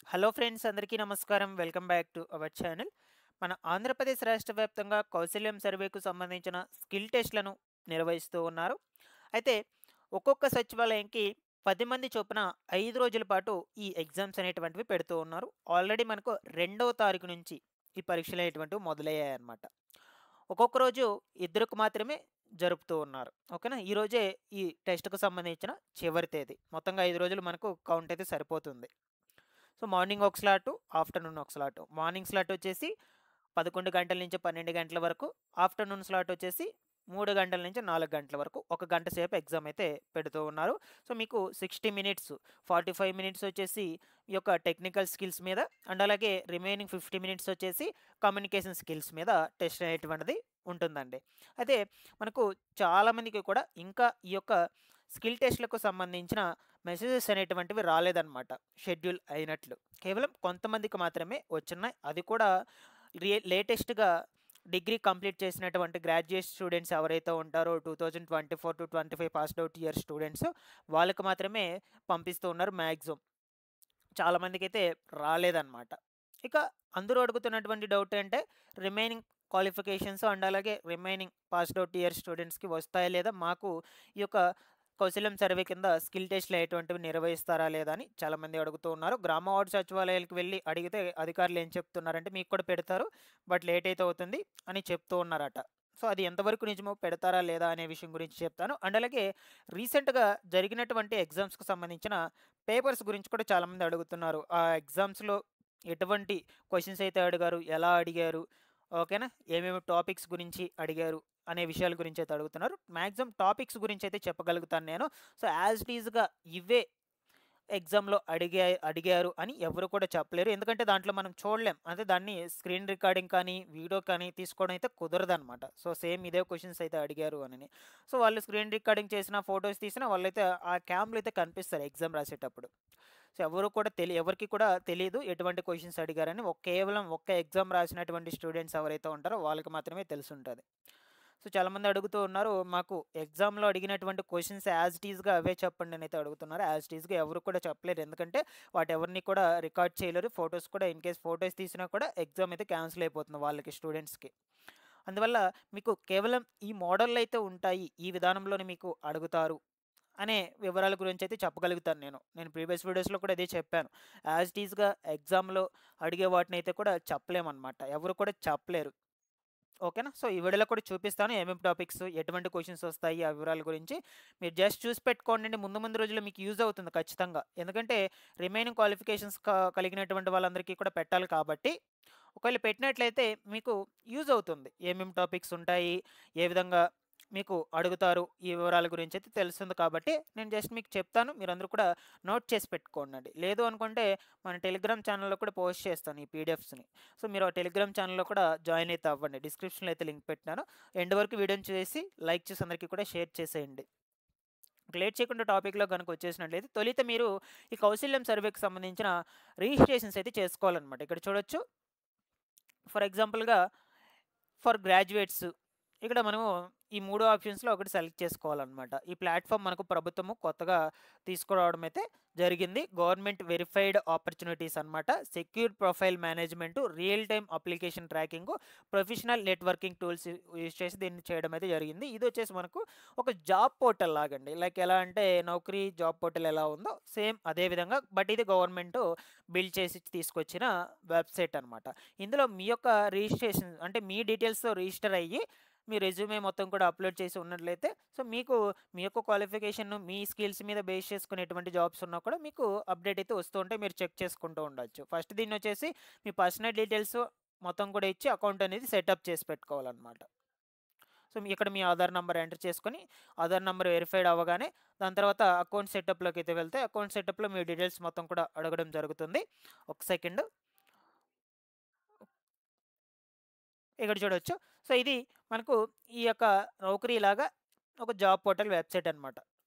Hello friends, అందరికీ నమస్కారం. Welcome back to our channel. మన ఆంధ్రప్రదేశ్ రాష్ట్ర వ్యాప్తంగా కౌశల్యం సర్వేకు సంబంధించిన స్కిల్ టెస్ట్‌లను నిర్వహిస్తూ ఉన్నారు. అయితే ఒక్కొక్క సచివాలయంకి 10 మంది చొప్పున 5 రోజుల పాటు ఈ ఎగ్జామ్స్ అనేటువంటివి పెడుతూ ఉన్నారు. ఆల్రెడీ మనకు 2వ తారీఖు నుంచి ఈ పరీక్షలు అనేటువంటివి మొదలయ్యాయన్నమాట. ఒక్కొక్క రోజు ఇద్దరికి మాత్రమే జరుపుతూ ఉన్నారు. ఓకేనా? ఈరోజే ఈ టెస్ట్‌కు సంబంధించిన చివరి తేదీ. మొత్తంగా 5 రోజులు మనకు కౌంట్ అయితే సరిపోతుంది. సో, మార్నింగ్ ఒక స్లాటు, ఆఫ్టర్‌నూన్ ఒక స్లాటు. మార్నింగ్ స్లాట్ వచ్చేసి 11 గంటల నుంచి 12 గంటల వరకు. ఆఫ్టర్‌నూన్ స్లాట్ వచ్చేసి 3 గంటల నుంచి 4 గంటల వరకు. ఒక గంట సేపు ఎగ్జామ్ అయితే పెడుతూ ఉన్నారు. సో, మీకు 60 మినిట్స్, 45 మినిట్స్ వచ్చేసి ఈ యొక్క టెక్నికల్ స్కిల్స్ మీద అండ్ అలాగే రిమైనింగ్ 50 మినిట్స్ వచ్చేసి కమ్యూనికేషన్ స్కిల్స్ మీద టెస్ట్ అనేటువంటిది ఉంటుందండి. అయితే మనకు చాలామందికి కూడా ఇంకా ఈ యొక్క స్కిల్ టెస్ట్‌లకు సంబంధించిన మెసేజెస్ అనేటువంటివి రాలేదన్నమాట. షెడ్యూల్ అయినట్లు. కేవలం కొంతమందికి మాత్రమే వచ్చున్నాయి. అది కూడా లేటెస్ట్‌గా డిగ్రీ కంప్లీట్ చేసినటువంటి గ్రాడ్యుయేట్ స్టూడెంట్స్ ఎవరైతే ఉంటారో 2024-25 పాస్డ్ ఔట్ ఇయర్ స్టూడెంట్స్ వాళ్ళకి మాత్రమే పంపిస్తూ ఉన్నారు మ్యాక్సిమం. చాలామందికైతే రాలేదన్నమాట. ఇక అందరూ అడుగుతున్నటువంటి డౌట్ అంటే రిమైనింగ్ క్వాలిఫికేషన్స్ అండ్ అలాగే రిమైనింగ్ పాస్డ్ ఔట్ ఇయర్ స్టూడెంట్స్‌కి వస్తాయా లేదా? మాకు ఈ యొక్క కౌశల్యం సర్వే కింద స్కిల్ టెస్ట్‌లు అనేటువంటివి నిర్వహిస్తారా లేదా అని చాలామంది అడుగుతూ ఉన్నారు. గ్రామ వార్డు సచివాలయాలకు వెళ్లి అడిగితే అధికారులు ఏం చెప్తున్నారంటే మీకు కూడా పెడతారు. బట్ లేట్ అయితే అవుతుంది అని చెప్తూ ఉన్నారట. సో, అది ఎంతవరకు నిజమో, పెడతారా లేదా అనే విషయం గురించి చెప్తాను. అండ్ అలాగే రీసెంట్‌గా జరిగినటువంటి ఎగ్జామ్స్‌కి సంబంధించిన పేపర్స్ గురించి కూడా చాలామంది అడుగుతున్నారు. ఆ ఎగ్జామ్స్‌లో ఎటువంటి క్వెషన్స్ అయితే అడిగారు? ఎలా అడిగారు? ఓకేనా? ఏమేమి టాపిక్స్ గురించి అడిగారు? అనే విషయాల గురించి అయితే అడుగుతున్నారు. మాక్సిమం టాపిక్స్ గురించి అయితే చెప్పగలుగుతాను నేను. సో, యాజ్ ఇట్ ఈస్‌గా ఇవే ఎగ్జామ్‌లో అడిగారు అని ఎవరు కూడా చెప్పలేరు. ఎందుకంటే దాంట్లో మనం చూడలేం. అంటే దాన్ని స్క్రీన్ రికార్డింగ్ కానీ, వీడియో కానీ తీసుకోవడం అయితే కుదరదనమాట. సో, సేమ్ ఇదే క్వెషన్స్ అయితే అడిగారు అనని. సో, వాళ్ళు స్క్రీన్ రికార్డింగ్ చేసినా, ఫోటోస్ తీసినా వాళ్ళైతే ఆ క్యామ్‌లో అయితే కనిపిస్తారు ఎగ్జామ్ రాసేటప్పుడు. సో, ఎవరికీ కూడా తెలీదు ఎటువంటి క్వెషన్స్ అడిగారని. కేవలం ఒక్క ఎగ్జామ్ రాసినటువంటి స్టూడెంట్స్ ఎవరైతే ఉంటారో వాళ్ళకి మాత్రమే తెలిసుంటది. సో, చాలామంది అడుగుతూ ఉన్నారు. మాకు ఎగ్జామ్‌లో అడిగినటువంటి క్వెషన్స్ యాజ్ ఇట్ ఈస్‌గా అవే చెప్పండి అనైతే అడుగుతున్నారు. యాజ్ ఇట్ ఈస్‌గా ఎవరు కూడా చెప్పలేరు. ఎందుకంటే వాటెవరిని కూడా రికార్డ్ చేయలేరు. ఫోటోస్ కూడా ఇన్ కేస్ ఫోటోస్ తీసినా కూడా ఎగ్జామ్ అయితే క్యాన్సిల్ అయిపోతుంది వాళ్ళకి స్టూడెంట్స్‌కి. అందువల్ల మీకు కేవలం ఈ మోడల్‌లో అయితే ఉంటాయి. ఈ విధానంలోనే మీకు అడుగుతారు అనే వివరాల గురించి అయితే చెప్పగలుగుతాను నేను. నేను ప్రీవియస్ వీడియోస్‌లో కూడా అదే చెప్పాను. యాజ్ ఇట్ ఈస్‌గా ఎగ్జామ్‌లో అడిగే వాటినైతే కూడా చెప్పలేమనమాట. ఎవరు కూడా చెప్పలేరు. ఓకేనా? సో, ఈ వీడియోలో కూడా చూపిస్తాను ఏమేం టాపిక్స్, ఎటువంటి క్వెషన్స్ వస్తాయి, ఆ వివరాల గురించి. మీరు జస్ట్ చూసి పెట్టుకోండండి. ముందు ముందు రోజుల్లో మీకు యూజ్ అవుతుంది ఖచ్చితంగా. ఎందుకంటే రిమైనింగ్ క్వాలిఫికేషన్స్ కలిగినటువంటి వాళ్ళందరికీ కూడా పెట్టాలి కాబట్టి, ఒకవేళ పెట్టినట్లయితే మీకు యూజ్ అవుతుంది. ఏమేం టాపిక్స్ ఉంటాయి, ఏ విధంగా మీకు అడుగుతారు, ఈ వివరాల గురించి అయితే తెలుస్తుంది కాబట్టి, నేను జస్ట్ మీకు చెప్తాను. మీరందరూ కూడా నోట్ చేసి పెట్టుకోండి. లేదు అనుకుంటే మన టెలిగ్రామ్ ఛానెల్‌లో కూడా పోస్ట్ చేస్తాను ఈ పీడిఎఫ్స్‌ని. సో, మీరు ఆ టెలిగ్రామ్ ఛానెల్‌లో కూడా జాయిన్ అయితే అవ్వండి. డిస్క్రిప్షన్‌లో అయితే లింక్ పెట్టినాను. ఎండ్ వరకు వీడియోని చూసి లైక్ చేసి అందరికీ కూడా షేర్ చేసేయండి. ఇక లేట్ చేయకుండా టాపిక్‌లో గనుక వచ్చేసినట్లయితే తొలుత మీరు ఈ కౌశల్యం సర్వేకి సంబంధించిన రిజిస్ట్రేషన్స్ అయితే చేసుకోవాలన్నమాట. ఇక్కడ చూడొచ్చు. ఫర్ ఎగ్జాంపుల్‌గా ఫర్ గ్రాడ్యుయేట్స్ ఇక్కడ మనము ఈ 3 ఆప్షన్స్‌లో ఒకటి సెలెక్ట్ చేసుకోవాలన్నమాట. ఈ ప్లాట్‌ఫార్మ్ మనకు ప్రభుత్వము కొత్తగా తీసుకురావడం అయితే జరిగింది. గవర్నమెంట్ వెరిఫైడ్ ఆపర్చునిటీస్ అన్నమాట. Secure profile management, real time application tracking, professional networking tools use చేసి దీన్ని చేయడం అయితే జరిగింది. ఇది వచ్చేసి మనకు ఒక జాబ్ పోర్టల్ లాగండి. లైక్ ఎలా అంటే నౌకరీ జాబ్ పోర్టల్ ఎలా ఉందో సేమ్ అదే విధంగా బట్ ఇది గవర్నమెంట్ బిల్డ్ చేసి తీసుకొచ్చిన వెబ్‌సైట్ అన్నమాట. ఇందులో మీ యొక్క రిజిస్ట్రేషన్ అంటే మీ డీటెయిల్స్‌తో రిజిస్టర్ అయ్యి మీ రెజ్యూమే మొత్తం కూడా అప్లోడ్ చేసి ఉన్నట్లయితే సో మీకు మీ యొక్క క్వాలిఫికేషన్ మీ స్కిల్స్ మీద బేస్ చేసుకుని ఎటువంటి జాబ్స్ ఉన్నా కూడా మీకు అప్డేట్ అయితే వస్తూ ఉంటాయి. మీరు చెక్ చేసుకుంటూ ఉండొచ్చు. ఫస్ట్ దీన్ని వచ్చేసి మీ పర్సనల్ డీటెయిల్స్ మొత్తం కూడా ఇచ్చి అకౌంట్ అనేది సెటప్ చేసి పెట్టుకోవాలన్నమాట. సో, ఇక్కడ మీ ఆధార్ నంబర్ ఎంటర్ చేసుకొని ఆధార్ నంబర్ వెరిఫైడ్ అవ్వగానే దాని తర్వాత అకౌంట్ సెటప్‌లోకి అయితే వెళ్తే అకౌంట్ సెటప్‌లో మీ డీటెయిల్స్ మొత్తం కూడా అడగడం జరుగుతుంది. ఒక సెకండ్. ఇక్కడ చూడొచ్చు. సో, ఇది మనకు ఈ యొక్క నౌకరీలాగా ఒక జాబ్ పోర్టల్ వెబ్‌సైట్ అనమాట.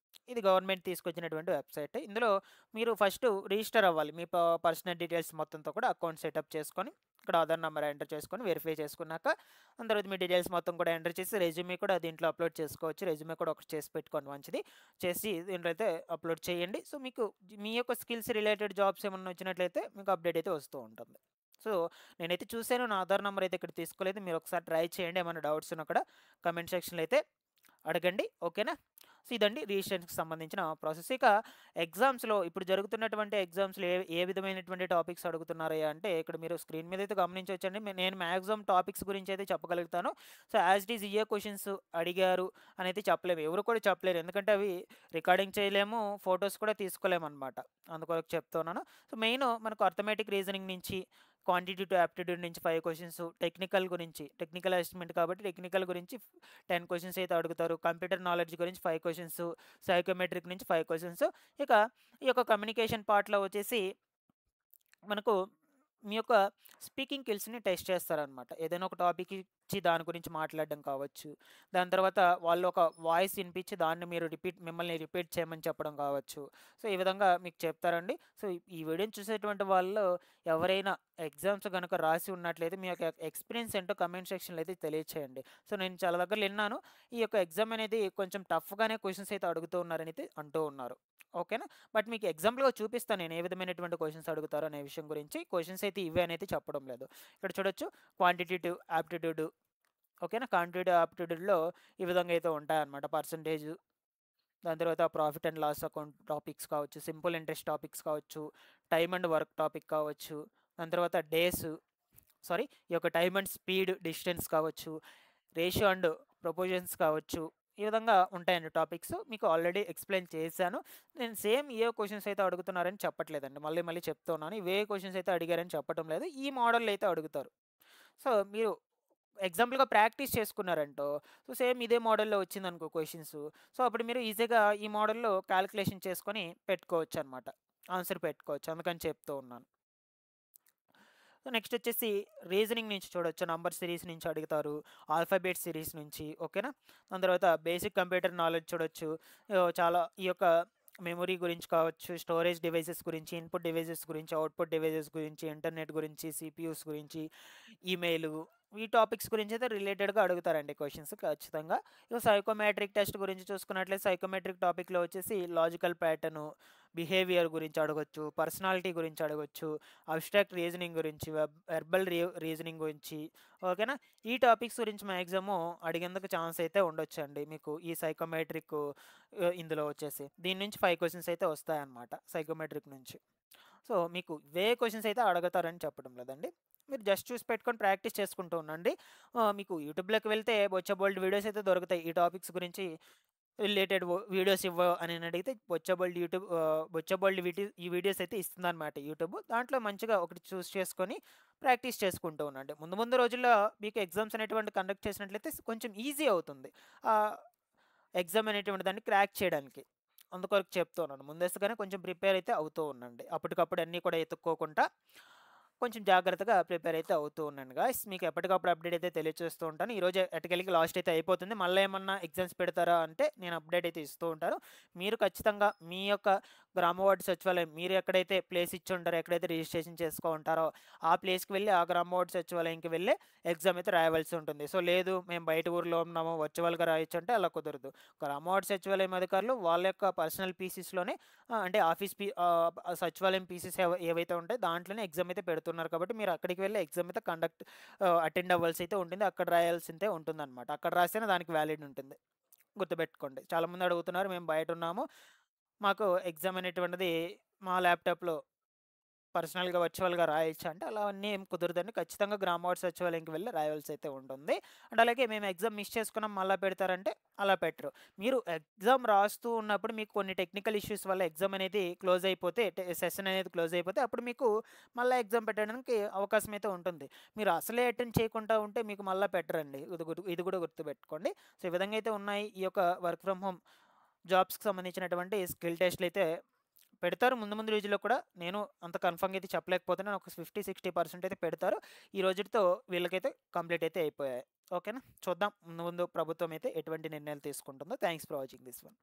ఇది గవర్నమెంట్ తీసుకొచ్చినటువంటి వెబ్‌సైట్. ఇందులో మీరు ఫస్ట్ రిజిస్టర్ అవ్వాలి. మీ పర్సనల్ డీటెయిల్స్ మొత్తంతో కూడా అకౌంట్ సెటప్ చేసుకొని, ఇక్కడ ఆధార్ నెంబర్ ఎంటర్ చేసుకొని వెరిఫై చేసుకున్నాక దాని తర్వాత మీ డీటెయిల్స్ మొత్తం కూడా ఎంటర్ చేసి రెజ్యూమే కూడా దీంట్లో అప్లోడ్ చేసుకోవచ్చు. రెజ్యూమే కూడా ఒకటి చేసి పెట్టుకోండి మంచిది. చేసి దీంట్లో అయితే అప్లోడ్ చేయండి. సో మీకు మీ యొక్క స్కిల్స్ రిలేటెడ్ జాబ్స్ ఏమన్నా వచ్చినట్లయితే మీకు అప్డేట్ అయితే వస్తూ ఉంటుంది. సో నేనైతే చూసాను, నా ఆధార్ నెంబర్ అయితే ఇక్కడ తీసుకోలేదు. మీరు ఒకసారి ట్రై చేయండి. ఏమైనా డౌట్స్ ఉన్నా కూడా కమెంట్ సెక్షన్లో అయితే అడగండి. ఓకేనా? సో ఇదండి రిజిస్ట్రేషన్కి సంబంధించిన ప్రాసెస్. ఇక ఎగ్జామ్స్లో ఇప్పుడు జరుగుతున్నటువంటి ఎగ్జామ్స్లో ఏ విధమైనటువంటి టాపిక్స్ అడుగుతున్నారు అంటే ఇక్కడ మీరు స్క్రీన్ మీద అయితే గమనించవచ్చండి. నేను మ్యాక్సిమం టాపిక్స్ గురించి అయితే చెప్పగలుగుతాను. సో యాజ్ ఇట్ ఈజ్ ఏ క్వశ్చన్స్ అడిగారు అని అయితే చెప్పలేము, ఎవరు కూడా చెప్పలేరు. ఎందుకంటే అవి రికార్డింగ్ చేయలేము, ఫొటోస్ కూడా తీసుకోలేము అనమాట. అందుకొరకు చెప్తున్నాను. సో మెయిన్ మనకు అర్థమెటిక్ రీజనింగ్ నుంచి, క్వాంటిటేటివ్ యాప్టిట్యూడ్ నుంచి 5 క్వశ్చన్స్, టెక్నికల్ గురించి, టెక్నికల్ అసెస్మెంట్ కాబట్టి టెక్నికల్ గురించి 10 క్వశ్చన్స్ అయితే అడుగుతారు. కంప్యూటర్ నాలెడ్జ్ గురించి 5 క్వశ్చన్స్, సైకోమెట్రిక్ నుంచి 5 క్వశ్చన్స్. ఇక ఈ యొక్క కమ్యూనికేషన్ పార్ట్లో వచ్చేసి మనకు మీ యొక్క స్పీకింగ్ స్కిల్స్ని టెస్ట్ చేస్తారనమాట. ఏదైనా ఒక టాపిక్ ఇచ్చి దాని గురించి మాట్లాడడం కావచ్చు, దాని తర్వాత వాళ్ళు ఒక వాయిస్ వినిపించి దాన్ని మీరు మిమ్మల్ని రిపీట్ చేయమని చెప్పడం కావచ్చు. సో ఈ విధంగా మీకు చెప్తారండి. సో ఈ వీడియోని చూసేటువంటి వాళ్ళు ఎవరైనా ఎగ్జామ్స్ కనుక రాసి ఉన్నట్లయితే మీ యొక్క ఎక్స్పీరియన్స్ ఏంటో కమెంట్ సెక్షన్లో అయితే తెలియచేయండి. సో నేను చాలా దగ్గర విన్నాను, ఈ యొక్క ఎగ్జామ్ అనేది కొంచెం టఫ్గానే క్వశ్చన్స్ అయితే అడుగుతూ ఉన్నారని అయితే అంటూ ఉన్నారు. ఓకేనా? బట్ మీకు ఎగ్జాంపుల్గా చూపిస్తాను నేను ఏ విధమైనటువంటి క్వశ్చన్స్ అడుగుతారో అనే విషయం గురించి. క్వశ్చన్స్ అయితే ఇవే అనేది చెప్పడం లేదు. ఇక్కడ చూడొచ్చు క్వాంటిటేటివ్ యాప్టిట్యూడ్. ఓకేనా? క్వాంటిటేటివ్ యాప్టిట్యూడ్లో ఈ విధంగా అయితే ఉంటాయన్నమాట. పర్సంటేజ్, దాని తర్వాత profit and loss account topics కావచ్చు, సింపుల్ ఇంట్రెస్ట్ టాపిక్స్ కావచ్చు, టైమ్ అండ్ వర్క్ టాపిక్ కావచ్చు, దాని తర్వాత ఈ యొక్క టైమ్ అండ్ స్పీడ్ డిస్టెన్స్ కావచ్చు, రేషియో అండ్ ప్రపోజన్స్ కావచ్చు. ఈ విధంగా ఉంటాయండి టాపిక్స్. మీకు ఆల్రెడీ ఎక్స్ప్లెయిన్ చేశాను. నేను సేమ్ ఏ క్వశ్చన్స్ అయితే అడుగుతున్నారని చెప్పట్లేదండి, మళ్ళీ చెప్తున్నాను. ఇవే క్వశ్చన్స్ అయితే అడిగారని చెప్పడం లేదు, ఈ మోడల్లో అయితే అడుగుతారు. సో మీరు ఎగ్జాంపుల్గా ప్రాక్టీస్ చేసుకున్నారంటో, సో సేమ్ ఇదే మోడల్లో వచ్చిందనుకో క్వశ్చన్స్, సో అప్పుడు మీరు ఈజీగా ఈ మోడల్లో క్యాలిక్యులేషన్ చేసుకొని పెట్టుకోవచ్చు అనమాట, ఆన్సర్ పెట్టుకోవచ్చు. అందుకని చెప్తూ ఉన్నాను. సో నెక్స్ట్ వచ్చేసి రీజనింగ్ నుంచి చూడొచ్చు. నంబర్ సిరీస్ నుంచి అడుగుతారు, ఆల్ఫాబెట్ సిరీస్ నుంచి. ఓకేనా? దాని తర్వాత బేసిక్ కంప్యూటర్ నాలెడ్జ్ చూడొచ్చు. చాలా ఈ యొక్క మెమొరీ గురించి కావచ్చు, స్టోరేజ్ డివైసెస్ గురించి, ఇన్పుట్ డివైసెస్ గురించి, అవుట్పుట్ డివైసెస్ గురించి, ఇంటర్నెట్ గురించి, సిపియూస్ గురించి, ఈమెయిల్, ఈ టాపిక్స్ గురించి అయితే రిలేటెడ్గా అడుగుతారండి క్వశ్చన్స్ ఖచ్చితంగా. ఇక సైకోమెట్రిక్ టెస్ట్ గురించి చూసుకున్నట్లయితే సైకోమెట్రిక్ టాపిక్లో వచ్చేసి లాజికల్ ప్యాటర్ను, బిహేవియర్ గురించి అడగొచ్చు, పర్సనాలిటీ గురించి అడగొచ్చు, అబ్స్ట్రాక్ట్ రీజనింగ్ గురించి, వెర్బల్ రీజనింగ్ గురించి. ఓకేనా? ఈ టాపిక్స్ గురించి మ్యాక్సిమం అడిగేందుకు ఛాన్స్ అయితే ఉండొచ్చు అండి మీకు ఈ సైకోమెట్రిక్. ఇందులో వచ్చేసి దీని నుంచి 5 క్వశ్చన్స్ అయితే వస్తాయన్నమాట సైకోమెట్రిక్ నుంచి. సో మీకు వే క్వశ్చన్స్ అయితే అడుగుతారని చెప్పడం లేదండి, మీరు జస్ట్ చూసి పెట్టుకొని ప్రాక్టీస్ చేసుకుంటూ ఉండండి. మీకు యూట్యూబ్లోకి వెళ్తే బోల్డ్ వీడియోస్ అయితే దొరుకుతాయి ఈ టాపిక్స్ గురించి రిలేటెడ్ వీడియోస్ అని అడిగితే బొచ్చబోల్డ్ ఈ వీడియోస్ అయితే ఇస్తుందన్నమాట యూట్యూబ్. దాంట్లో మంచిగా ఒకటి చూస్ చేసుకొని ప్రాక్టీస్ చేసుకుంటూ ఉండండి. ముందు రోజుల్లో మీకు ఎగ్జామ్స్ అనేటువంటి కండక్ట్ చేసినట్లయితే కొంచెం ఈజీ అవుతుంది ఎగ్జామ్ అనేటువంటి దాన్ని క్రాక్ చేయడానికి. అందుకొరకు చెప్తున్నాను, ముందస్తుగానే కొంచెం ప్రిపేర్ అయితే అవుతూ ఉండండి. అప్పటికప్పుడు అన్నీ కూడా ఎత్తుక్కోకుండా కొంచెం జాగ్రత్తగా ప్రిపేర్ అయితే అవుతూ ఉన్నాను గాయ్స్. మీకు ఎప్పటికప్పుడు అప్డేట్ అయితే తెలియజేస్తూ ఉంటాను. ఈరోజు ఎట్టకెళ్ళకి లాస్ట్ అయితే అయిపోతుంది. మళ్ళీ ఏమన్నా ఎగ్జామ్స్ పెడతారా అంటే నేను అప్డేట్ అయితే ఇస్తూ ఉంటాను. మీరు ఖచ్చితంగా మీ యొక్క గ్రామ వార్డు సచివాలయం, మీరు ఎక్కడైతే ప్లేస్ ఇచ్చి ఉంటారో, ఎక్కడైతే రిజిస్ట్రేషన్ చేసుకో ఉంటారో ఆ ప్లేస్కి వెళ్ళి ఆ గ్రామ వార్డు సచివాలయంకి వెళ్ళి ఎగ్జామ్ అయితే రాయవలసి ఉంటుంది. సో లేదు మేము బయట ఊరిలో ఉన్నాము వర్చువల్గా రాయొచ్చు అంటే అలా కుదరదు. గ్రామ వార్డు సచివాలయం అధికారులు వాళ్ళ యొక్క పర్సనల్ పీసీస్లోనే అంటే సచివాలయం పీసీస్ ఏవైతే ఉంటాయో దాంట్లోనే ఎగ్జామ్ అయితే పెడుతున్నారు కాబట్టి మీరు అక్కడికి వెళ్ళి ఎగ్జామ్ అయితే అటెండ్ అవ్వాల్సి అయితే ఉంటుంది. అక్కడ రాయాల్సిందే ఉంటుందన్నమాట. అక్కడ రాస్తేనే దానికి వ్యాలిడ్ ఉంటుంది, గుర్తుపెట్టుకోండి. చాలామంది అడుగుతున్నారు మేము బయట ఉన్నాము, మాకు ఎగ్జామ్ అనేటువంటిది మా ల్యాప్టాప్లో పర్సనల్గా వర్చువల్గా రాయొచ్చు అంటే అలా అన్నీ ఏం కుదరదండి. ఖచ్చితంగా గ్రామ వార్డు సచివాలయంకి వెళ్ళి రాయవలసి అయితే ఉంటుంది. అండ్ అలాగే మేము ఎగ్జామ్ మిస్ చేసుకున్నాం మళ్ళీ పెడతారంటే అలా పెట్టరు. మీరు ఎగ్జామ్ రాస్తూ ఉన్నప్పుడు మీకు కొన్ని టెక్నికల్ ఇష్యూస్ వల్ల ఎగ్జామ్ అనేది క్లోజ్ అయిపోతే, సెషన్ అనేది క్లోజ్ అయిపోతే అప్పుడు మీకు మళ్ళీ ఎగ్జామ్ పెట్టడానికి అవకాశం అయితే ఉంటుంది. మీరు అసలే అటెండ్ చేయకుండా ఉంటే మీకు మళ్ళీ పెట్టరండి. ఇది కూడా గుర్తుపెట్టుకోండి. సో ఈ విధంగా అయితే ఉన్నాయి ఈ యొక్క వర్క్ ఫ్రమ్ హోమ్ జాబ్స్కి సంబంధించినటువంటి స్కిల్ టెస్ట్లు అయితే పెడతారు ముందు రోజుల్లో కూడా. నేను అంత కన్ఫర్మ్గా అయితే చెప్పలేకపోతున్నాను, ఒక 50-60% అయితే పెడతారు. ఈ రోజుతో వీళ్ళకైతే కంప్లీట్ అయితే అయిపోయాయి. ఓకేనా? చూద్దాం ముందు ప్రభుత్వం అయితే ఎటువంటి నిర్ణయాలు తీసుకుంటుందో. Thanks for watching this one.